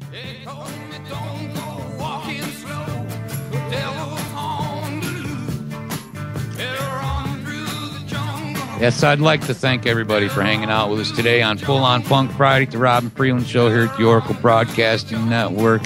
They told me don't go walking slow. The devil's on the loose. Better run through the jungle. Yes, I'd like to thank everybody for hanging out with us today on Full On Funk Friday, the Rob and Freeland Show here at the Oracle Broadcasting Network.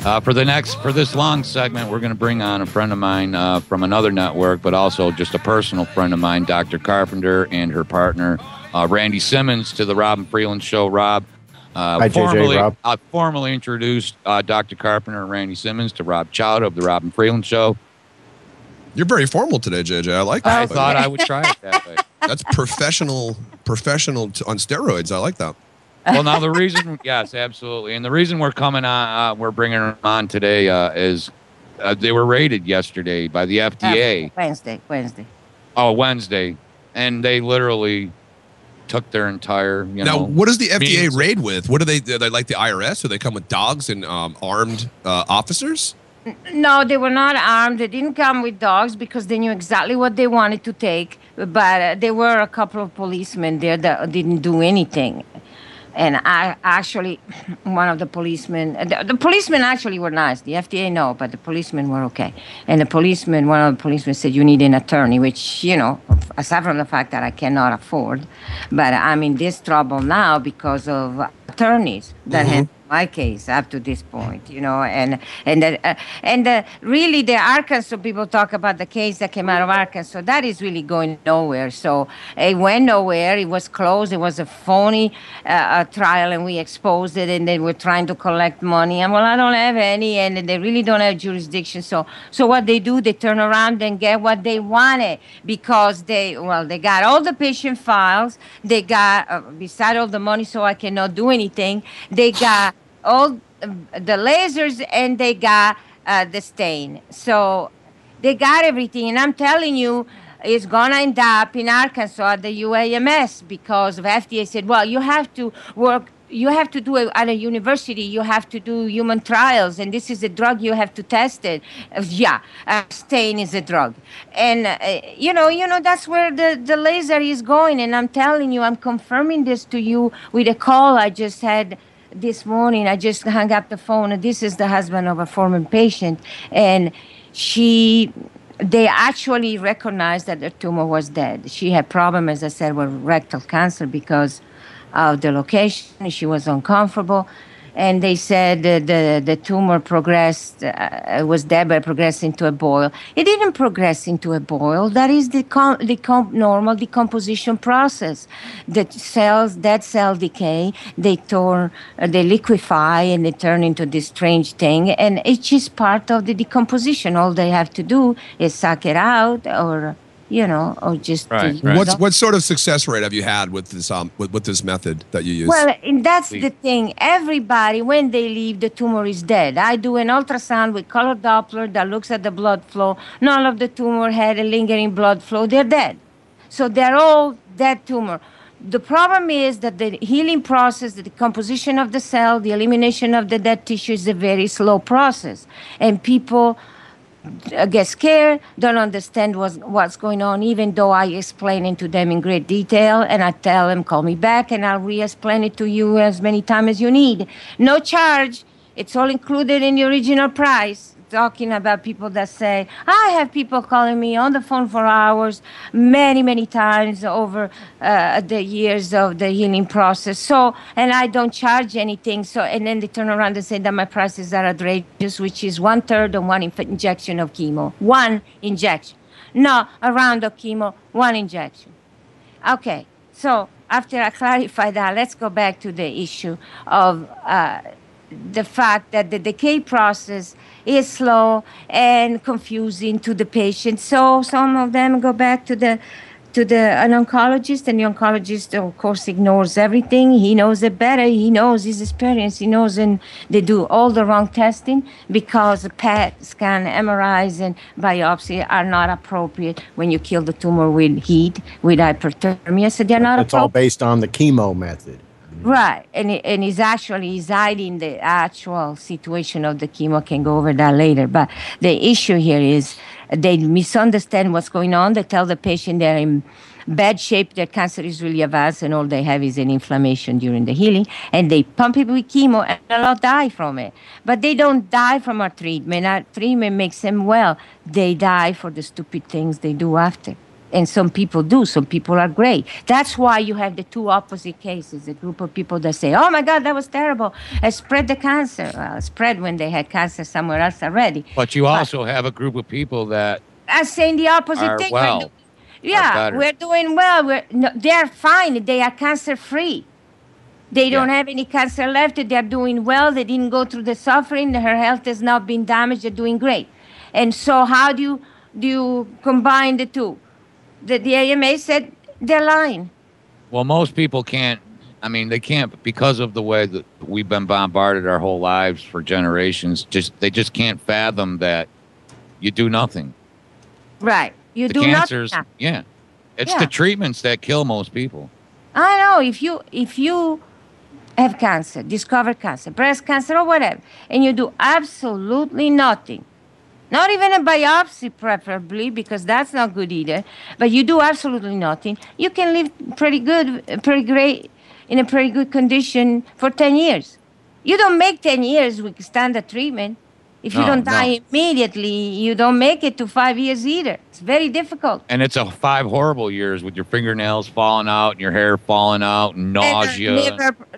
For this long segment, we're going to bring on a friend of mine from another network, but also just a personal friend of mine, Dr. Carpenter, and her partner, Randy Simmons, to the Rob and Freeland Show. Rob, Hi, JJ, Rob. I formally introduced Dr. Carpenter and Randy Simmons to Rob Chowdah of the Rob and Freeland Show. You're very formal today, JJ. I like that. I thought I would try it that way. That's professional on steroids. I like that. Well, now the reason, yes, absolutely, and the reason we're coming on, we're bringing them on today is they were raided yesterday by the FDA. Wednesday. Oh, Wednesday, and they literally took their entire. Now, what does the FDA raid with? What are they like the IRS? Do they come with dogs and armed officers? No, they were not armed. They didn't come with dogs because they knew exactly what they wanted to take. But there were a couple of policemen there that didn't do anything. And I actually, one of the policemen, the policemen actually were nice. The FDA, no, but the policemen were okay. And one of the policemen said, you need an attorney, which, aside from the fact that I cannot afford, but I'm in this trouble now because of attorneys that handle my case up to this point, and really the Arkansas people talk about the case that came out of Arkansas. That is really going nowhere. So it went nowhere. It was closed. It was a phony trial, and we exposed it. And they were trying to collect money. And I don't have any, and they really don't have jurisdiction. So what they do, they turn around and get what they wanted because they got all the patient files. They got beside all the money, so I cannot do anything. They got all the lasers, and they got the stain. So they got everything. And I'm telling you, it's going to end up in Arkansas at the UAMS because of FDA said, well, you have to do it at a university. You have to do human trials. And this is a drug. You have to test it. Stain is a drug. And, that's where the laser is going. And I'm telling you, I'm confirming this to you with a call I just had this morning. I just hung up the phone. This is the husband of a former patient, and they actually recognized that the tumor was dead. She had problem, as I said, with rectal cancer because of the location. She was uncomfortable, and they said the tumor progressed, was dead, but progressed into a boil. It didn't progress into a boil. That is the normal decomposition process. The dead cell decay, they liquefy, and they turn into this strange thing, and it's just part of the decomposition. All they have to do is suck it out, or just right. What sort of success rate have you had with this method that you use? Well, and that's the thing. Everybody, when they leave, the tumor is dead. I do an ultrasound with color Doppler that looks at the blood flow. None of the tumor had a lingering blood flow. They're dead. So they're all dead tumor. The problem is that the healing process, the decomposition of the cell, the elimination of the dead tissue is a very slow process. And people get scared, don't understand what's going on, even though I explain it to them in great detail, and I tell them, call me back, and I'll re-explain it to you as many times as you need. No charge. It's all included in the original price. Talking about people that say, I have people calling me on the phone for hours, many, many times over the years of the healing process. So, and I don't charge anything. So, and then they turn around and say that my prices are outrageous, which is 1/3 of one injection of chemo. One injection. No, a round of chemo, one injection. Okay, so after I clarify that, let's go back to the issue of the fact that the decay process is slow and confusing to the patient. So some of them go back to an oncologist, and the oncologist, of course, ignores everything. He knows it better. He knows his experience. He knows, and they do all the wrong testing because PET scan, MRIs, and biopsy are not appropriate when you kill the tumor with heat, with hyperthermia. So they're not appropriate. It's all based on the chemo method. Right, and he's hiding the actual situation of the chemo. Can go over that later. But the issue here is They misunderstand what's going on. They tell the patient they're in bad shape, their cancer is really advanced, and all they have is an inflammation during the healing, and they pump it with chemo, and a lot die from it. But they don't die from our treatment. Our treatment makes them well. They die for the stupid things they do after. And some people do. Some people are great. That's why you have the two opposite cases. A group of people that say, oh, my God, that was terrible. I spread the cancer. Well, spread when they had cancer somewhere else already. But you also have a group of people that are saying the opposite thing. Well, we're doing well. They're fine. They are cancer-free. They don't have any cancer left. They're doing well. They didn't go through the suffering. Her health has not been damaged. They're doing great. And so how do you combine the two? The AMA said they're lying. Well, most people can't. I mean, they can't because of the way that we've been bombarded our whole lives for generations. They just can't fathom that you do nothing. Right. You the do cancers, nothing. Yeah. It's the treatments that kill most people. I know. If you have cancer, discover cancer, breast cancer or whatever, and you do absolutely nothing, not even a biopsy preferably, because that's not good either, but you do absolutely nothing, you can live pretty good, pretty great, in a pretty good condition for 10 years. You don't make 10 years with standard treatment. If you don't die immediately, you don't make it to 5 years either. It's very difficult. And it's 5 horrible years with your fingernails falling out and your hair falling out and nausea.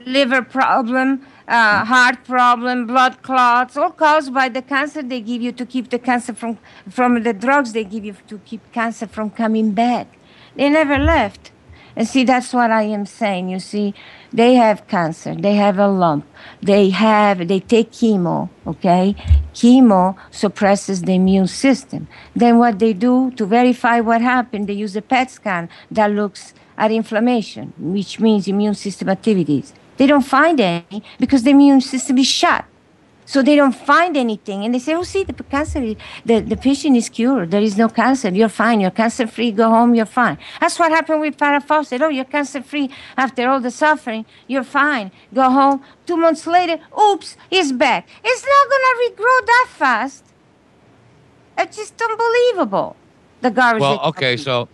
Liver problem, heart problem, blood clots, all caused by the cancer they give you to keep the cancer from the drugs they give you to keep cancer from coming back. They never left. And see, that's what I am saying. You see, they have cancer. They have a lump. They take chemo, okay? Chemo suppresses the immune system. Then what they do to verify what happened, they use a PET scan that looks at inflammation, which means immune system activities. They don't find any because the immune system is shut. So they don't find anything. And they say, oh, see, the cancer, the patient is cured. There is no cancer. You're fine. You're cancer-free. Go home. You're fine. That's what happened with Farrah Fawcett. Oh, you're cancer-free after all the suffering. You're fine. Go home. 2 months later, oops, he's back. It's not going to regrow that fast. It's just unbelievable, the garbage. Well, okay, so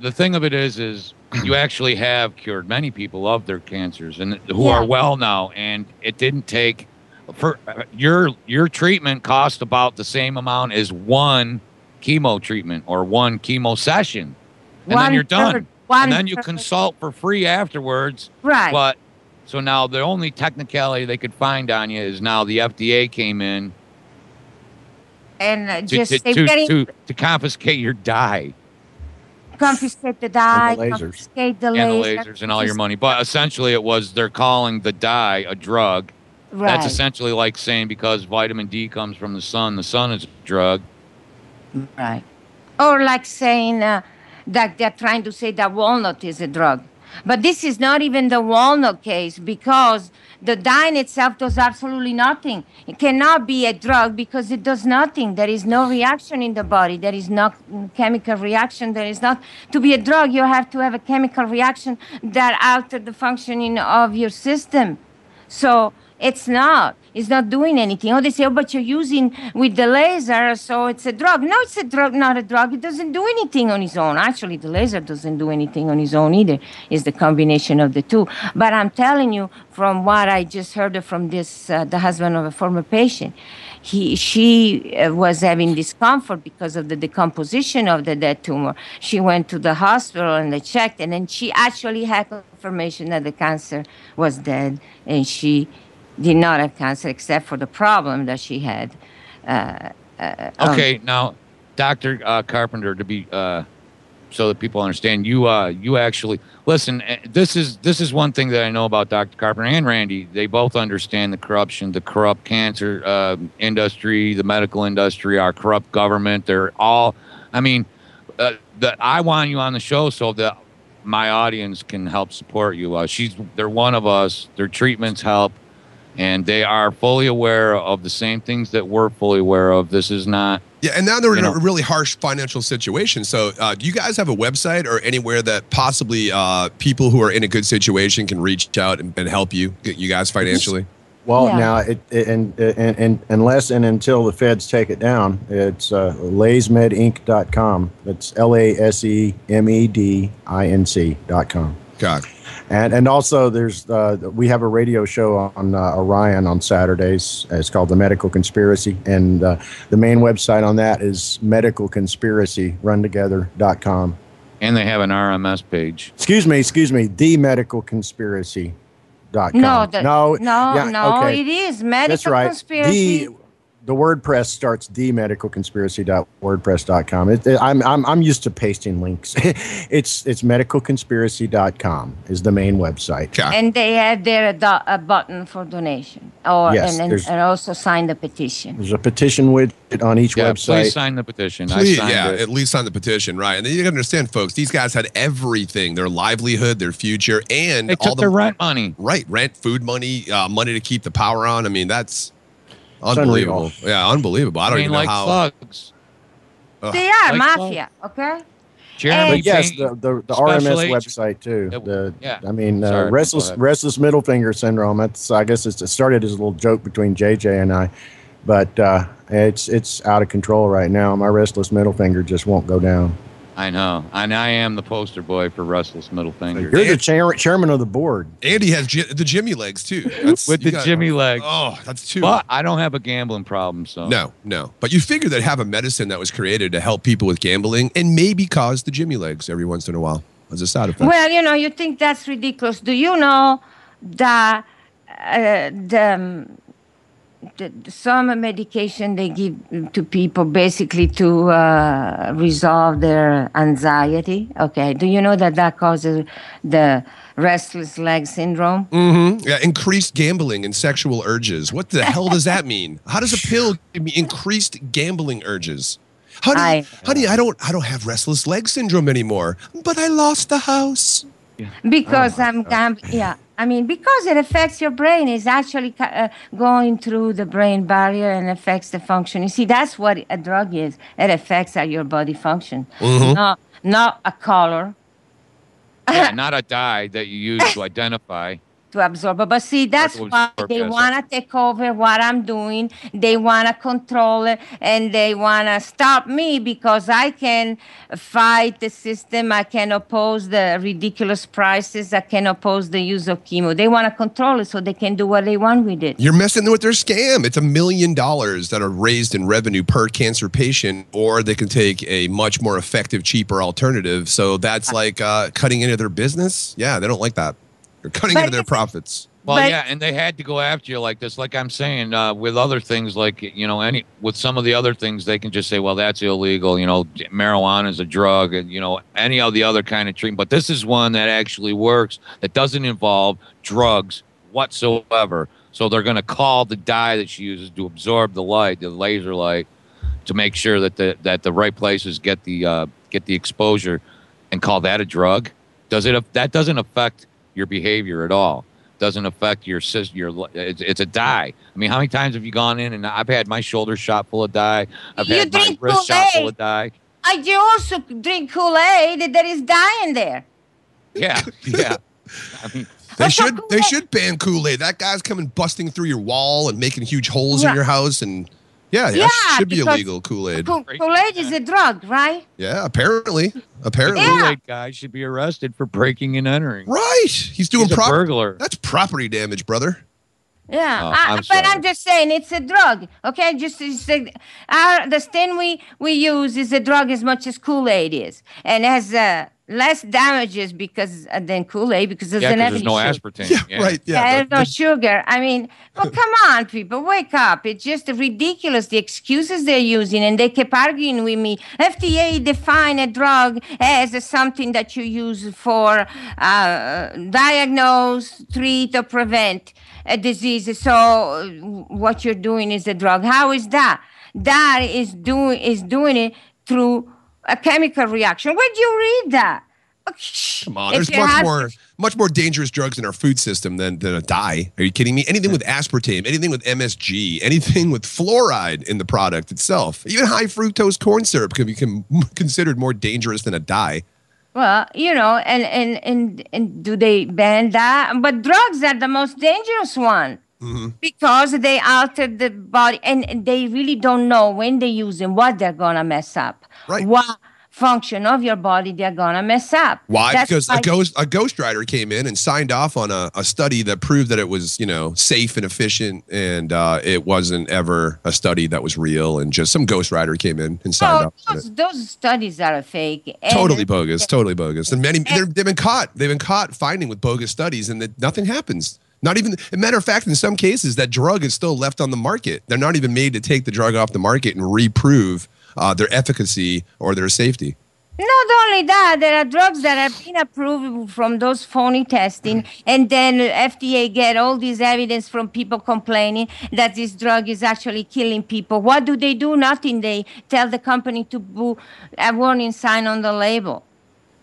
the thing of it is you actually have cured many people of their cancers and who are well now, and it didn't take... For your treatment cost about the same amount as one chemo treatment or one chemo session, and then you're done. And then you consult for free afterwards. Right. But so now the only technicality they could find on you is now the FDA came in and to confiscate your dye. Confiscate the dye, and the lasers. Confiscate the and the lasers and all your money. But essentially, they're calling the dye a drug. Right. That's essentially like saying because vitamin D comes from the sun is a drug. Right. Or like saying that they're trying to say that walnut is a drug. But this is not even the walnut case because the dye in itself does absolutely nothing. It cannot be a drug because it does nothing. There is no reaction in the body. There is no chemical reaction. There is not. To be a drug, you have to have a chemical reaction that alters the functioning of your system. So... It's not doing anything. Oh, they say, oh, but you're using with the laser, so it's a drug. No, it's a drug, not a drug. It doesn't do anything on its own. Actually, the laser doesn't do anything on its own either. It's the combination of the two. But I'm telling you, from what I just heard from this, the husband of a former patient, she was having discomfort because of the decomposition of the dead tumor. She went to the hospital and they checked, and then she actually had confirmation that the cancer was dead, and she did not have cancer except for the problem that she had. Okay, now, Dr. Carpenter, to be so that people understand, you actually listen. This is one thing that I know about Dr. Carpenter and Randy. They both understand the corruption, the corrupt cancer industry, the medical industry, our corrupt government. They're all. I mean, I want you on the show so that my audience can help support you. They're one of us. Their treatments help. And they are fully aware of the same things that we're fully aware of. This is not... Yeah, and now they're in a really harsh financial situation. So do you guys have a website or anywhere that possibly people who are in a good situation can reach out and help you, get you guys financially? Well, Yeah. now, unless and until the feds take it down, it's lasmedinc.com. It's LASEMEDINC.com. God. And also, we have a radio show on Orion on Saturdays. It's called The Medical Conspiracy. And the main website on that is medicalconspiracyruntogether.com. And they have an RMS page. Excuse me, themedicalconspiracy.com. No, okay. it is medical That's right. conspiracy. The WordPress starts themedicalconspiracy.wordpress.com. I'm used to pasting links. it's medicalconspiracy.com is the main website. Okay. And they have there a button for donation, Yes, and also sign the petition. There's a petition widget on each website. Please sign the petition. Please, I signed it. at least sign the petition, right? And then you got to understand, folks, these guys had everything: their livelihood, their future, and They all took their rent money. Right, rent, food money, money to keep the power on. I mean, that's unbelievable. Yeah, unbelievable. I don't even know like how. thugs. They are Like mafia, okay? Jeremy Yes, Payne, the special RMS agent. website too. Yeah. I mean, Sorry, go restless middle finger syndrome. I guess it started as a little joke between JJ and I, but it's out of control right now. My restless middle finger just won't go down. I know. And I am the poster boy for restless middle finger. You're the chairman of the board. Andy has the Jimmy legs too. With the Jimmy legs. Oh, that's too. But I don't have a gambling problem, so. No. But you figure they'd have a medicine that was created to help people with gambling and maybe cause the Jimmy legs every once in a while as a side effect. Well, you think that's ridiculous. Do you know that some medication they give to people basically to resolve their anxiety? Okay. Do you know that causes the restless leg syndrome? Mm-hmm. Yeah, increased gambling and sexual urges. What the hell does that mean? How does a pill give me increased gambling urges? Honey, I don't have restless leg syndrome anymore, but I lost the house. Because because it affects your brain. It's actually going through the brain barrier and affects the function. You see, that's what a drug is. It affects your body function, not a color. Yeah, not a dye that you use to identify. To absorb it. But see, that's why they want to take over what I'm doing. They want to control it, and they want to stop me because I can fight the system. I can oppose the ridiculous prices. I can oppose the use of chemo. They want to control it so they can do what they want with it. You're messing with their scam. It's $1 million that are raised in revenue per cancer patient, or they can take a much more effective, cheaper alternative. So that's like cutting into their business. Yeah, they don't like that. They're cutting into their profits. Well, yeah, and they had to go after you like this. Like I'm saying, with other things, like, with some of the other things, they can just say, well, that's illegal. Marijuana is a drug, and, any of the other kind of treatment. But this is one that actually works, that doesn't involve drugs whatsoever. So they're going to call the dye that she uses to absorb the light, the laser light, to make sure that the right places get the exposure, and call that a drug. That doesn't affect your behavior at all. Doesn't affect your it's a dye. I mean, how many times have you gone in and I've had my shoulder shot full of dye? I've had my wrist shot full of dye. I do also drink Kool-Aid. There is dye in there. Yeah. I mean, they should ban Kool-Aid. That guy's coming busting through your wall and making huge holes in your house, and that should be illegal. Kool-Aid. Kool-Aid is a drug, right? Yeah, apparently. Kool-Aid guy should be arrested for breaking and entering. Right. He's a burglar. That's property damage, brother. Yeah, but I'm just saying it's a drug. Okay, the stain we use is a drug as much as Kool-Aid is, and has less damages than Kool-Aid because there's there's no aspartame. Yeah, right. Yeah, there's no sugar. I mean, well, come on, people, wake up. It's just ridiculous, the excuses they're using, and they keep arguing with me. FDA define a drug as something that you use for diagnose, treat, or prevent a disease. So what you're doing is a drug. How is that? That is doing it through a chemical reaction. Where'd you read that? Come on, there's much more dangerous drugs in our food system than a dye. Are you kidding me? Anything with aspartame, anything with MSG, anything with fluoride in the product itself, even high fructose corn syrup can be considered more dangerous than a dye. Well, and do they ban that? But drugs are the most dangerous one. because they altered the body, and they really don't know when they use them what they're gonna mess up. Right. What function of your body they're gonna mess up. Why? Because a ghostwriter came in and signed off on a study that proved that it was, safe and efficient, and it wasn't ever a study that was real, and just some ghostwriter came in and signed off on it. Those studies are fake. Totally bogus. And they've been caught finding with bogus studies, and that nothing happens. Not even, a matter of fact, in some cases, that drug is still left on the market. They're not even made to take the drug off the market and reprove their efficacy or their safety. Not only that, there are drugs that have been approved from those phony testing, and then FDA get all this evidence from people complaining that this drug is actually killing people. What do? Nothing. They tell the company to put a warning sign on the label.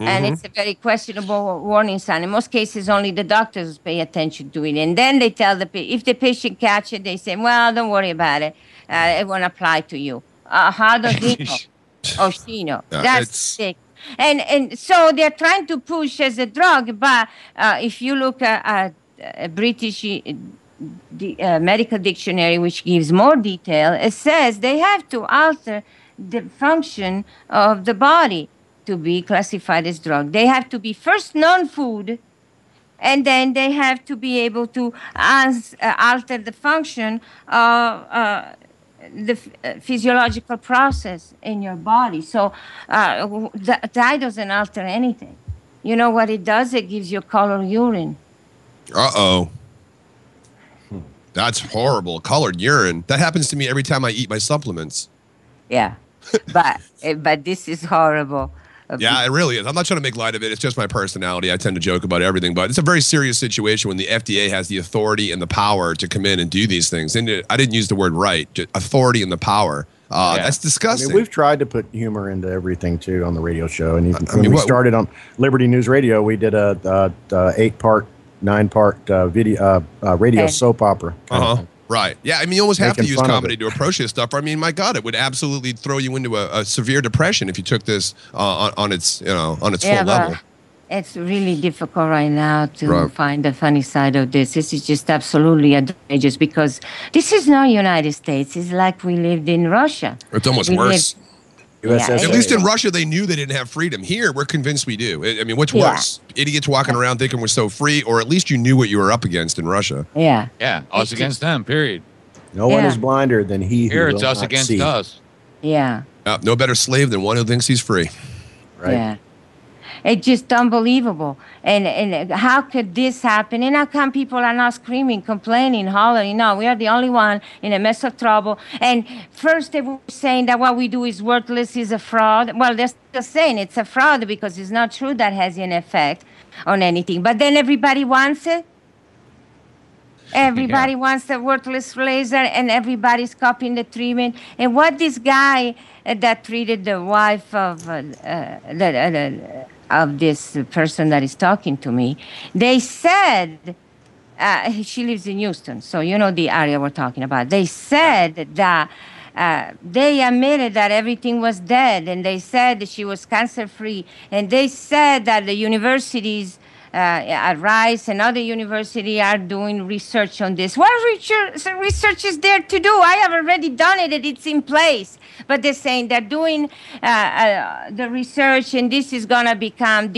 And it's a very questionable warning sign. In most cases, only the doctors pay attention to it. And then they tell if the patient catch it, they say, well, don't worry about it. It won't apply to you. How does he know? Oh, she know. That's sick. And so they're trying to push as a drug. But if you look at a British medical dictionary, which gives more detail, it says they have to alter the function of the body to be classified as drug. They have to be first non-food, and then they have to be able to alter the function of the physiological process in your body. So that doesn't alter anything. You know what it does? It gives you colored urine. Uh-oh. That's horrible. Colored urine. That happens to me every time I eat my supplements. Yeah, but this is horrible. Yeah, it really is. I'm not trying to make light of it. It's just my personality. I tend to joke about everything, but it's a very serious situation when the FDA has the authority and the power to come in and do these things. And I didn't use the word right, just authority and the power. That's disgusting. I mean, we've tried to put humor into everything, too, on the radio show. And when we started on Liberty News Radio, we did a 8-part, 9-part video radio soap opera. Right. Yeah, I mean, you almost have to use comedy to approach this stuff. I mean, my God, it would absolutely throw you into a severe depression if you took this on its full level. It's really difficult right now to find the funny side of this. This is just absolutely outrageous because this is not United States. It's like we lived in Russia. It's almost worse. At least in Russia, they knew they didn't have freedom. Here, we're convinced we do. I mean, what's worse? Idiots walking around thinking we're so free, or at least you knew what you were up against in Russia. Yeah, us against them, period. No one is blinder than he who Here, will it's us not against see. us. Yeah. No better slave than one who thinks he's free. Right. Yeah. It's just unbelievable. And how could this happen? And how come people are not screaming, complaining, hollering? No, we are the only one in a mess of trouble. And first they were saying that what we do is worthless, is a fraud. Well, they're still saying it's a fraud because it's not true that has an effect on anything. But then everybody wants it. Everybody wants the worthless laser, and everybody's copying the treatment. And what this guy that treated the wife of this person that is talking to me, they said, she lives in Houston, so you know the area we're talking about. They said that they admitted that everything was dead, and they said that she was cancer-free, and they said that the universities at Rice and other universities are doing research on this. What research is there to do? I have already done it, and it's in place. But they're saying they're doing the research, and this is going to become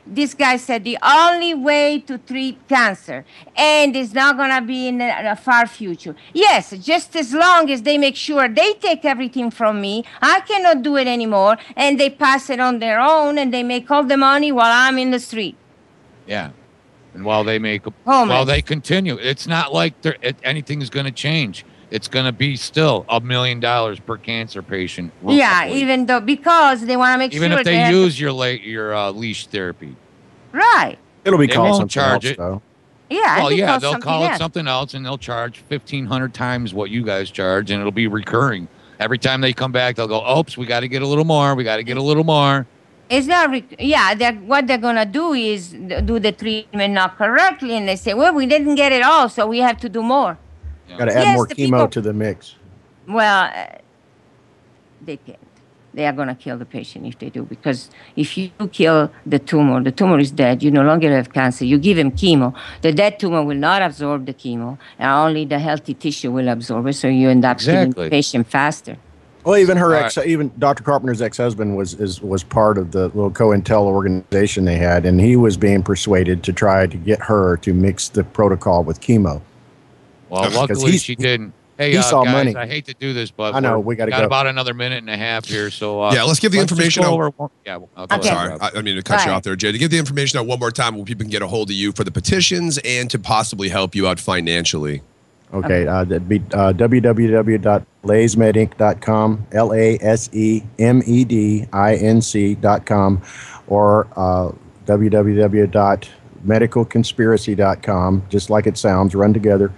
this guy said, the only way to treat cancer. And it's not going to be in a far future. Yes, just as long as they make sure they take everything from me, I cannot do it anymore, and they pass it on their own, and they make all the money while I'm in the street. Yeah. And while they they continue, it's not like anything is going to change. It's going to be still $1 million per cancer patient. Yeah, even though, because they want to make sure. Even if they use your leash therapy. Right. It'll be called something charge else, it. though. Yeah. Well, they'll call it something else, and they'll charge 1,500 times what you guys charge, and it'll be recurring. Every time they come back, they'll go, oops, we got to get a little more. We got to get a little more. It's not, what they're going to do is do the treatment not correctly, and they say, well, we didn't get it all, so we have to do more. Got to add more chemo to the mix. Well, they can't. they are going to kill the patient if they do. Because if you kill the tumor is dead. You no longer have cancer. You give him chemo. The dead tumor will not absorb the chemo, and only the healthy tissue will absorb it. So you end up killing the patient faster. Well, even even Dr. Carpenter's ex-husband was part of the little COINTEL organization they had, and he was being persuaded to try to get her to mix the protocol with chemo. Well, luckily she didn't. Hey, he saw guys, money. I hate to do this, but I know we got about another minute and a half here. So yeah, let's give the information out. I'm sorry, I didn't mean to cut you off there, Jay. To give the information out one more time, where people can get a hold of you for the petitions and to possibly help you out financially. Okay, that'd be www.lasemedinc.com, LASEMEDINC.com, or www.medicalconspiracy.com, just like it sounds, run together.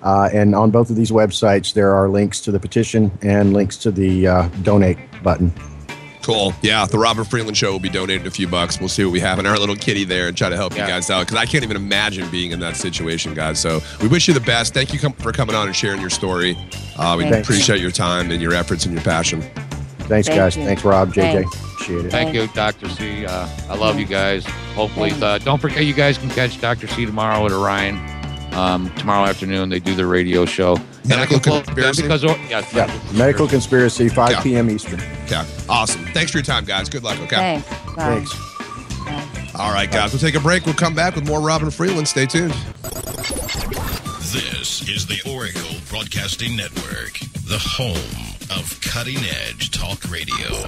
And on both of these websites, there are links to the petition and links to the donate button. Cool. Yeah, the Rob and Freeland Show will be donating a few bucks. We'll see what we have in our little kitty there and try to help you guys out, because I can't even imagine being in that situation, guys. So we wish you the best. Thank you for coming on and sharing your story. We appreciate your time and your efforts and your passion. Thanks, guys. Thanks, Rob, JJ. Appreciate it. Thank you, Dr. C. I love you guys. Hopefully, don't forget you guys can catch Dr. C tomorrow at Orion. Tomorrow afternoon, they do the radio show. Medical Conspiracy? Medical Conspiracy, 5 p.m. Eastern. Okay, awesome. Thanks for your time, guys. Good luck, okay? Thanks. All right, guys, we'll take a break. We'll come back with more Rob and Freeland. Stay tuned. This is the Oracle Broadcasting Network, the home of cutting-edge talk radio.